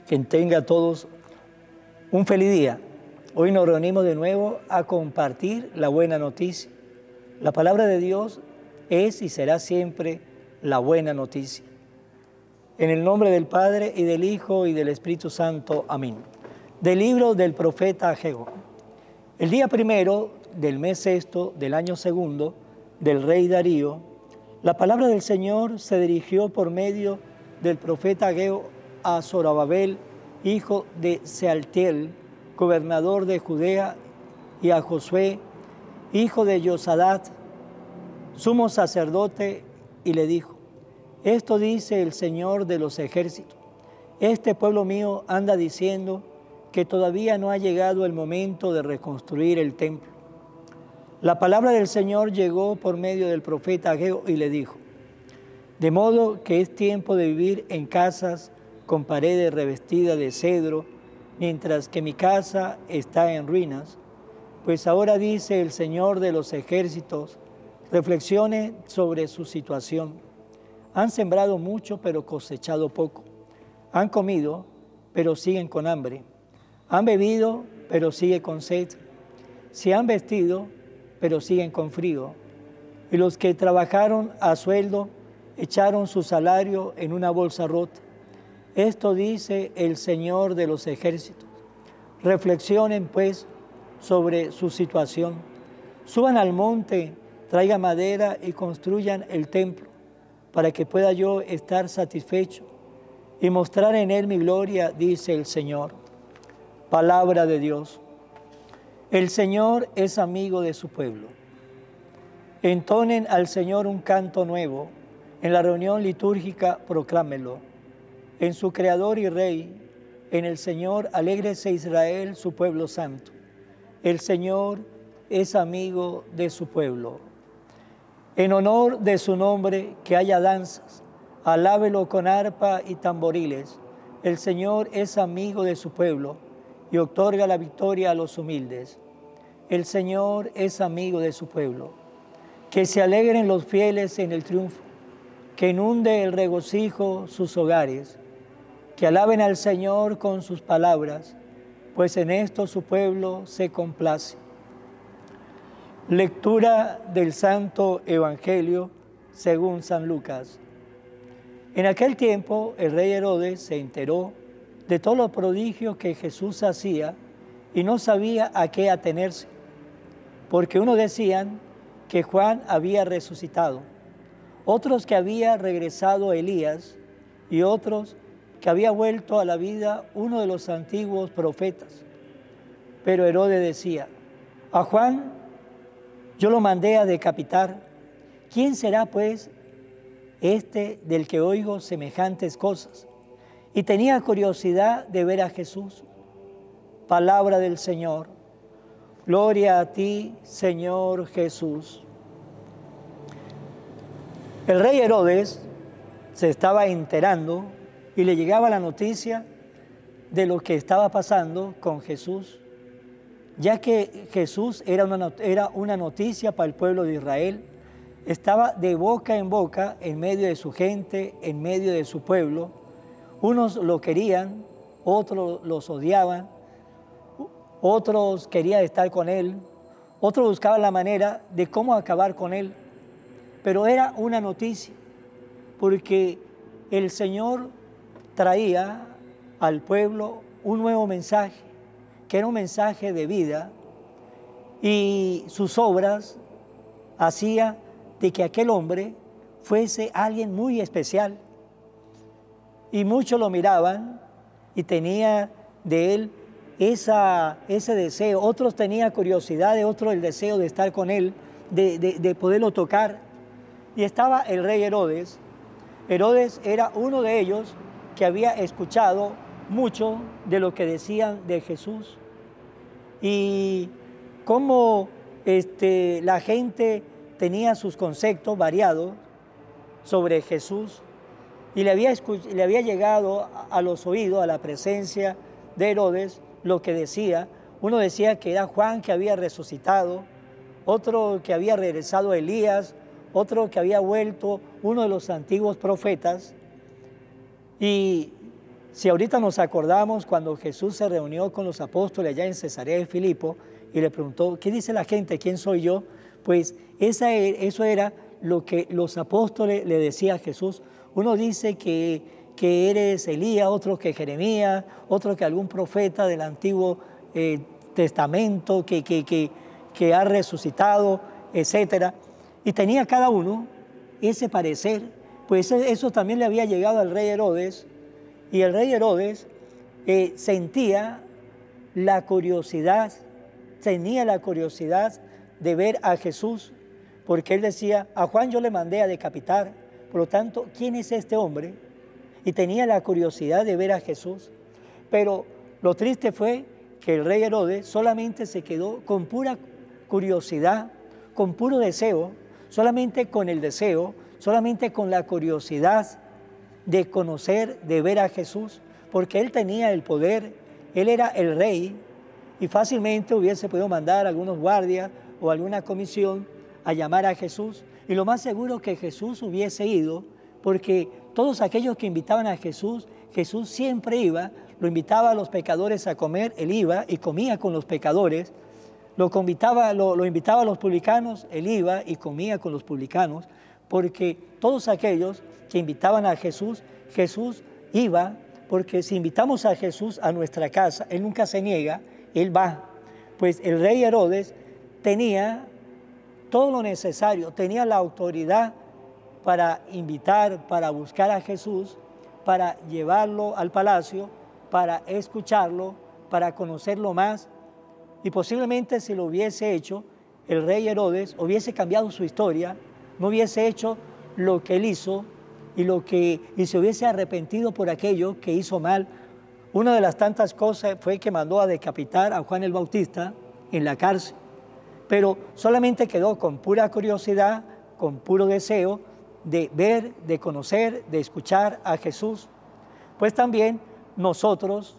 Que tenga todos un feliz día. Hoy nos reunimos de nuevo a compartir la buena noticia. La palabra de Dios es y será siempre la buena noticia. En el nombre del Padre, y del Hijo, y del Espíritu Santo. Amén. Del libro del profeta Ageo. El día primero del mes sexto del año segundo del rey Darío, la palabra del Señor se dirigió por medio del profeta Ageo a Zorobabel, hijo de Sealtiel, gobernador de Judea, y a Josué, hijo de Yosadat, sumo sacerdote, y le dijo: esto dice el Señor de los ejércitos: este pueblo mío anda diciendo que todavía no ha llegado el momento de reconstruir el templo. La palabra del Señor llegó por medio del profeta Ageo y le dijo: de modo que es tiempo de vivir en casas con paredes revestidas de cedro, mientras que mi casa está en ruinas. Pues ahora dice el Señor de los ejércitos: reflexione sobre su situación. Han sembrado mucho, pero cosechado poco. Han comido, pero siguen con hambre. Han bebido, pero siguen con sed. Se han vestido, pero siguen con frío. Y los que trabajaron a sueldo echaron su salario en una bolsa rota. Esto dice el Señor de los ejércitos: reflexionen pues sobre su situación. Suban al monte, traigan madera y construyan el templo, para que pueda yo estar satisfecho y mostrar en él mi gloria, dice el Señor. Palabra de Dios. El Señor es amigo de su pueblo. Entonen al Señor un canto nuevo. En la reunión litúrgica proclámenlo. En su Creador y Rey, en el Señor, alégrese Israel, su pueblo santo. El Señor es amigo de su pueblo. En honor de su nombre, que haya danzas, alábelo con arpa y tamboriles. El Señor es amigo de su pueblo y otorga la victoria a los humildes. El Señor es amigo de su pueblo. Que se alegren los fieles en el triunfo, que inunde el regocijo sus hogares. Que alaben al Señor con sus palabras, pues en esto su pueblo se complace. Lectura del Santo Evangelio según San Lucas. En aquel tiempo el rey Herodes se enteró de todos los prodigios que Jesús hacía y no sabía a qué atenerse, porque unos decían que Juan había resucitado, otros que había regresado Elías y otros que había vuelto a la vida uno de los antiguos profetas. Pero Herodes decía: a Juan yo lo mandé a decapitar. ¿Quién será, pues, este del que oigo semejantes cosas? Y tenía curiosidad de ver a Jesús. Palabra del Señor. Gloria a ti, Señor Jesús. El rey Herodes se estaba enterando y le llegaba la noticia de lo que estaba pasando con Jesús, ya que Jesús era una noticia para el pueblo de Israel. Estaba de boca en boca en medio de su gente, en medio de su pueblo. Unos lo querían, otros los odiaban, otros querían estar con él, otros buscaban la manera de cómo acabar con él. Pero era una noticia, porque el Señor traía al pueblo un nuevo mensaje, que era un mensaje de vida, y sus obras hacía de que aquel hombre fuese alguien muy especial. Y muchos lo miraban y tenía de él ese deseo. Otros tenían curiosidad, otros el deseo de estar con él, de poderlo tocar. Y estaba el rey Herodes. Herodes era uno de ellos que había escuchado mucho de lo que decían de Jesús. Y cómo la gente tenía sus conceptos variados sobre Jesús. Y le había llegado a los oídos, a la presencia de Herodes, lo que decía. Uno decía que era Juan que había resucitado, otro que había regresado Elías, otro que había vuelto uno de los antiguos profetas. Y Si ahorita nos acordamos cuando Jesús se reunió con los apóstoles allá en Cesarea de Filipo y le preguntó, ¿qué dice la gente? ¿Quién soy yo? Pues eso era lo que los apóstoles le decían a Jesús. Uno dice que eres Elías, otro que Jeremías, otro que algún profeta del Antiguo Testamento que ha resucitado, etc. Y tenía cada uno ese parecer. Pues eso también le había llegado al rey Herodes, y el rey Herodes sentía la curiosidad, tenía la curiosidad de ver a Jesús, porque él decía, a Juan yo le mandé a decapitar, por lo tanto, ¿quién es este hombre? Y tenía la curiosidad de ver a Jesús. Pero lo triste fue que el rey Herodes solamente se quedó con pura curiosidad, con puro deseo, solamente con el deseo, solamente con la curiosidad de conocer, de ver a Jesús, porque él tenía el poder, él era el rey, y fácilmente hubiese podido mandar a algunos guardias o alguna comisión a llamar a Jesús, y lo más seguro que Jesús hubiese ido, porque todos aquellos que invitaban a Jesús, Jesús siempre iba, lo invitaba a los pecadores a comer, él iba y comía con los pecadores, lo invitaba a los publicanos, él iba y comía con los publicanos, porque todos aquellos que invitaban a Jesús, Jesús iba, porque si invitamos a Jesús a nuestra casa, él nunca se niega, él va. Pues el rey Herodes tenía todo lo necesario, tenía la autoridad para invitar, para buscar a Jesús, para llevarlo al palacio, para escucharlo, para conocerlo más, y posiblemente si lo hubiese hecho, el rey Herodes hubiese cambiado su historia, no hubiese hecho lo que él hizo y se hubiese arrepentido por aquello que hizo mal. Una de las tantas cosas fue que mandó a decapitar a Juan el Bautista en la cárcel, pero solamente quedó con pura curiosidad, con puro deseo de ver, de conocer, de escuchar a Jesús. Pues también nosotros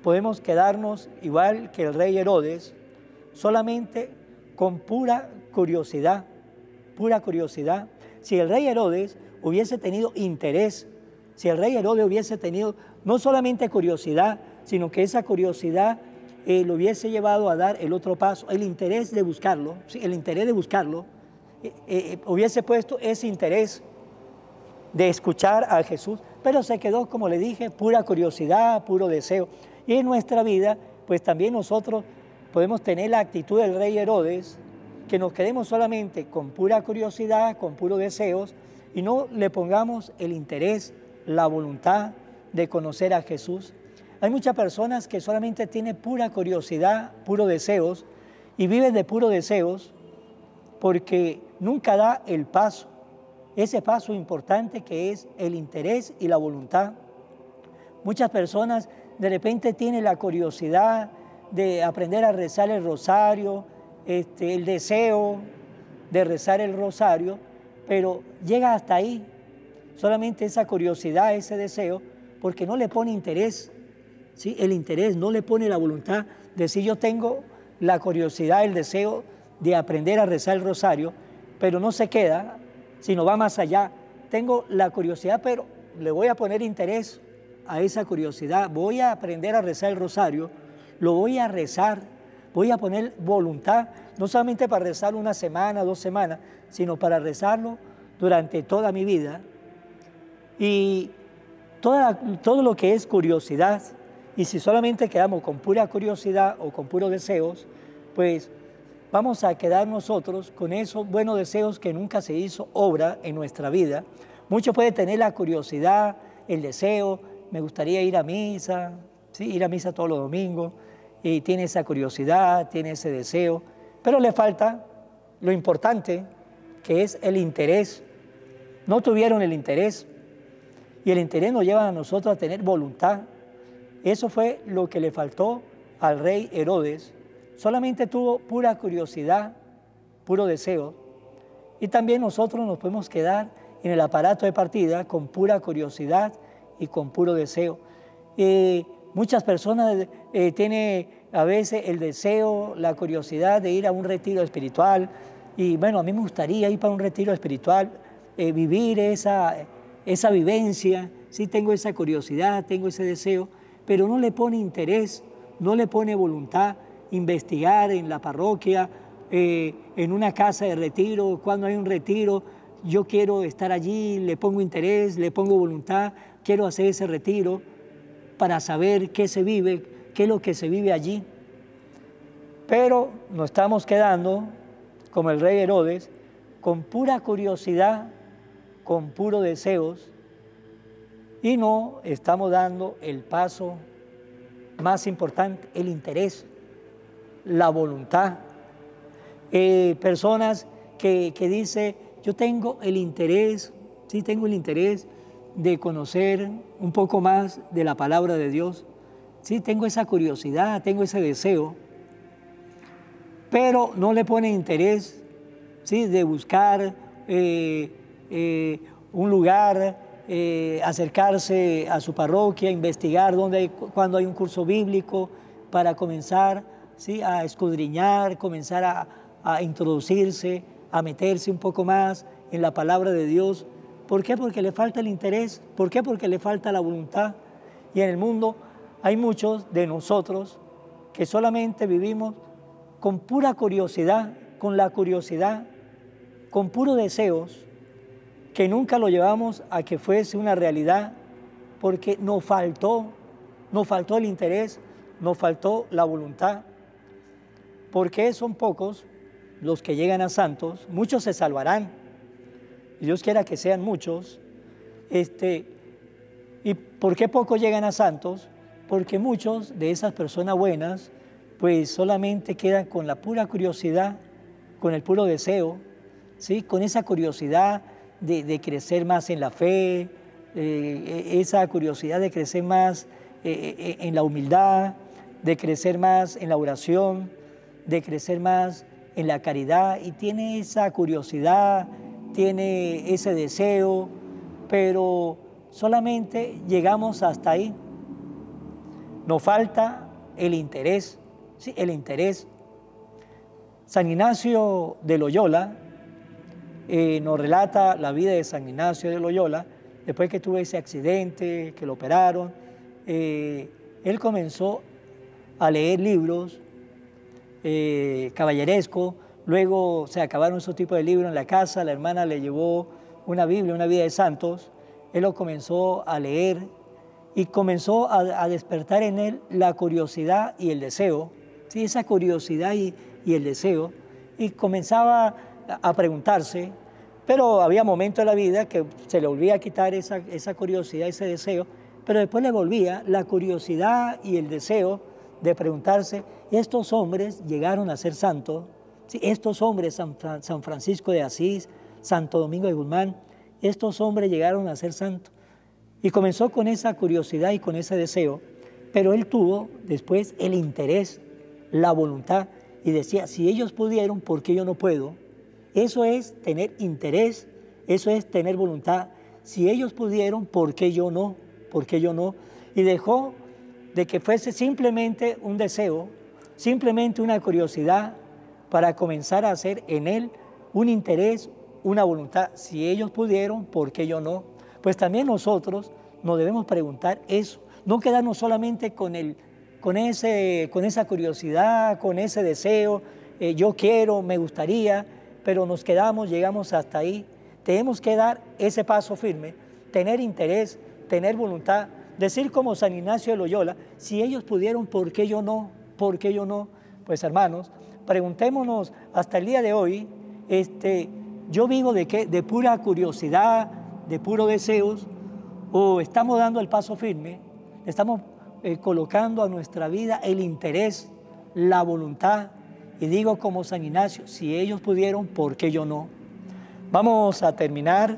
podemos quedarnos igual que el rey Herodes, solamente con pura curiosidad, pura curiosidad. Si el rey Herodes hubiese tenido interés, si el rey Herodes hubiese tenido no solamente curiosidad, sino que esa curiosidad lo hubiese llevado a dar el otro paso, el interés de buscarlo, ¿sí? El interés de buscarlo, hubiese puesto ese interés de escuchar a Jesús, pero se quedó, como le dije, pura curiosidad, puro deseo. Y en nuestra vida, pues también nosotros podemos tener la actitud del rey Herodes, que nos quedemos solamente con pura curiosidad, con puros deseos, y no le pongamos el interés, la voluntad de conocer a Jesús. Hay muchas personas que solamente tienen pura curiosidad, puros deseos, y viven de puros deseos porque nunca da el paso, ese paso importante que es el interés y la voluntad. Muchas personas de repente tienen la curiosidad de aprender a rezar el rosario, el deseo de rezar el rosario, pero llega hasta ahí, solamente esa curiosidad, ese deseo, porque no le pone interés, ¿sí? El interés, no le pone la voluntad de decir yo tengo la curiosidad, el deseo de aprender a rezar el rosario, pero no se queda, sino va más allá. Tengo la curiosidad, pero le voy a poner interés a esa curiosidad, voy a aprender a rezar el rosario, lo voy a rezar, voy a poner voluntad, no solamente para rezarlo una semana, 2 semanas, sino para rezarlo durante toda mi vida. Y todo lo que es curiosidad, y si solamente quedamos con pura curiosidad o con puros deseos, pues vamos a quedar nosotros con esos buenos deseos que nunca se hizo obra en nuestra vida. Muchos pueden tener la curiosidad, el deseo, me gustaría ir a misa, ¿sí? Ir a misa todos los domingos, y tiene esa curiosidad, tiene ese deseo, pero le falta lo importante, que es el interés. No tuvieron el interés, y el interés nos lleva a nosotros a tener voluntad. Eso fue lo que le faltó al rey Herodes. Solamente tuvo pura curiosidad, puro deseo, y también nosotros nos podemos quedar en el aparato de partida con pura curiosidad y con puro deseo. Muchas personas tienen a veces el deseo, la curiosidad de ir a un retiro espiritual, y bueno, a mí me gustaría ir para un retiro espiritual, vivir esa vivencia, sí tengo esa curiosidad, tengo ese deseo, pero no le pone interés, no le pone voluntad, investigar en la parroquia, en una casa de retiro, cuando hay un retiro, yo quiero estar allí, le pongo interés, le pongo voluntad, quiero hacer ese retiro para saber qué se vive, qué es lo que se vive allí. Pero nos estamos quedando, como el rey Herodes, con pura curiosidad, con puros deseos, y no estamos dando el paso más importante, el interés, la voluntad. Personas que dicen, yo tengo el interés, sí tengo el interés de conocer un poco más de la palabra de Dios, sí tengo esa curiosidad, tengo ese deseo, pero no le pone interés, ¿sí?, de buscar un lugar, acercarse a su parroquia, investigar cuando hay un curso bíblico para comenzar, ¿sí?, a escudriñar, comenzar a introducirse, a meterse un poco más en la palabra de Dios. ¿Por qué? Porque le falta el interés. ¿Por qué? Porque le falta la voluntad. Y en el mundo hay muchos de nosotros que solamente vivimos con pura curiosidad, con la curiosidad, con puros deseos, que nunca lo llevamos a que fuese una realidad, porque nos faltó el interés, nos faltó la voluntad. Porque son pocos los que llegan a santos, muchos se salvarán, y Dios quiera que sean muchos. ¿Y por qué pocos llegan a santos? Porque muchos de esas personas buenas, pues solamente quedan con la pura curiosidad, con el puro deseo, ¿sí?, con esa curiosidad de crecer más en la fe, esa curiosidad de crecer más en la humildad, de crecer más en la oración, de crecer más en la caridad, y tiene esa curiosidad, tiene ese deseo, pero solamente llegamos hasta ahí. Nos falta el interés, ¿sí?, el interés. San Ignacio de Loyola nos relata la vida de San Ignacio de Loyola. Después que tuvo ese accidente, que lo operaron, él comenzó a leer libros caballerescos. Luego se acabaron esos tipos de libros en la casa, la hermana le llevó una Biblia, una vida de santos, él lo comenzó a leer y comenzó a despertar en él la curiosidad y el deseo, ¿sí?, esa curiosidad y el deseo, y comenzaba a preguntarse, pero había momentos en la vida que se le volvía a quitar esa curiosidad, ese deseo, pero después le volvía la curiosidad y el deseo de preguntarse. Estos hombres llegaron a ser santos, ¿sí?, estos hombres, San Francisco de Asís, Santo Domingo de Guzmán, estos hombres llegaron a ser santos. Y comenzó con esa curiosidad y con ese deseo, pero él tuvo después el interés, la voluntad, y decía, si ellos pudieron, ¿por qué yo no puedo? Eso es tener interés, eso es tener voluntad. Si ellos pudieron, ¿por qué yo no? ¿Por qué yo no? Y dejó de que fuese simplemente un deseo, simplemente una curiosidad, para comenzar a hacer en él un interés, una voluntad. Si ellos pudieron, ¿por qué yo no? Pues también nosotros nos debemos preguntar eso, no quedarnos solamente con esa curiosidad, con ese deseo, yo quiero, me gustaría, pero llegamos hasta ahí. Tenemos que dar ese paso firme, tener interés, tener voluntad, decir como San Ignacio de Loyola, si ellos pudieron, ¿por qué yo no? ¿Por qué yo no? Pues hermanos, preguntémonos hasta el día de hoy, ¿yo vivo de qué? ¿De pura curiosidad, de puros deseos? ¿O estamos dando el paso firme? ¿Estamos colocando a nuestra vida el interés, la voluntad? Y digo como San Ignacio, si ellos pudieron, ¿por qué yo no? Vamos a terminar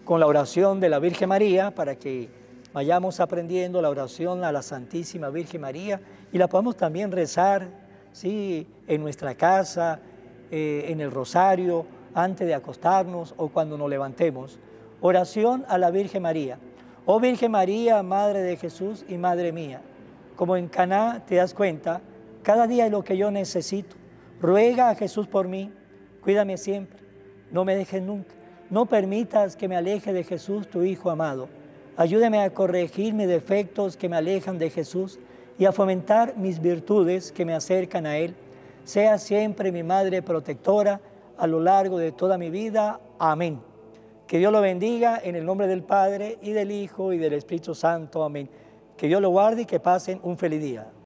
con la oración de la Virgen María para que vayamos aprendiendo la oración a la Santísima Virgen María y la podamos también rezar, ¿sí?, en nuestra casa, en el rosario, antes de acostarnos o cuando nos levantemos. Oración a la Virgen María. Oh Virgen María, Madre de Jesús y Madre mía, como en Caná te das cuenta, cada día es lo que yo necesito. Ruega a Jesús por mí, cuídame siempre, no me dejes nunca, no permitas que me aleje de Jesús, tu Hijo amado. Ayúdeme a corregir mis defectos que me alejan de Jesús y a fomentar mis virtudes que me acercan a Él. Sea siempre mi madre protectora a lo largo de toda mi vida. Amén. Que Dios lo bendiga en el nombre del Padre, y del Hijo, y del Espíritu Santo. Amén. Que Dios lo guarde y que pasen un feliz día.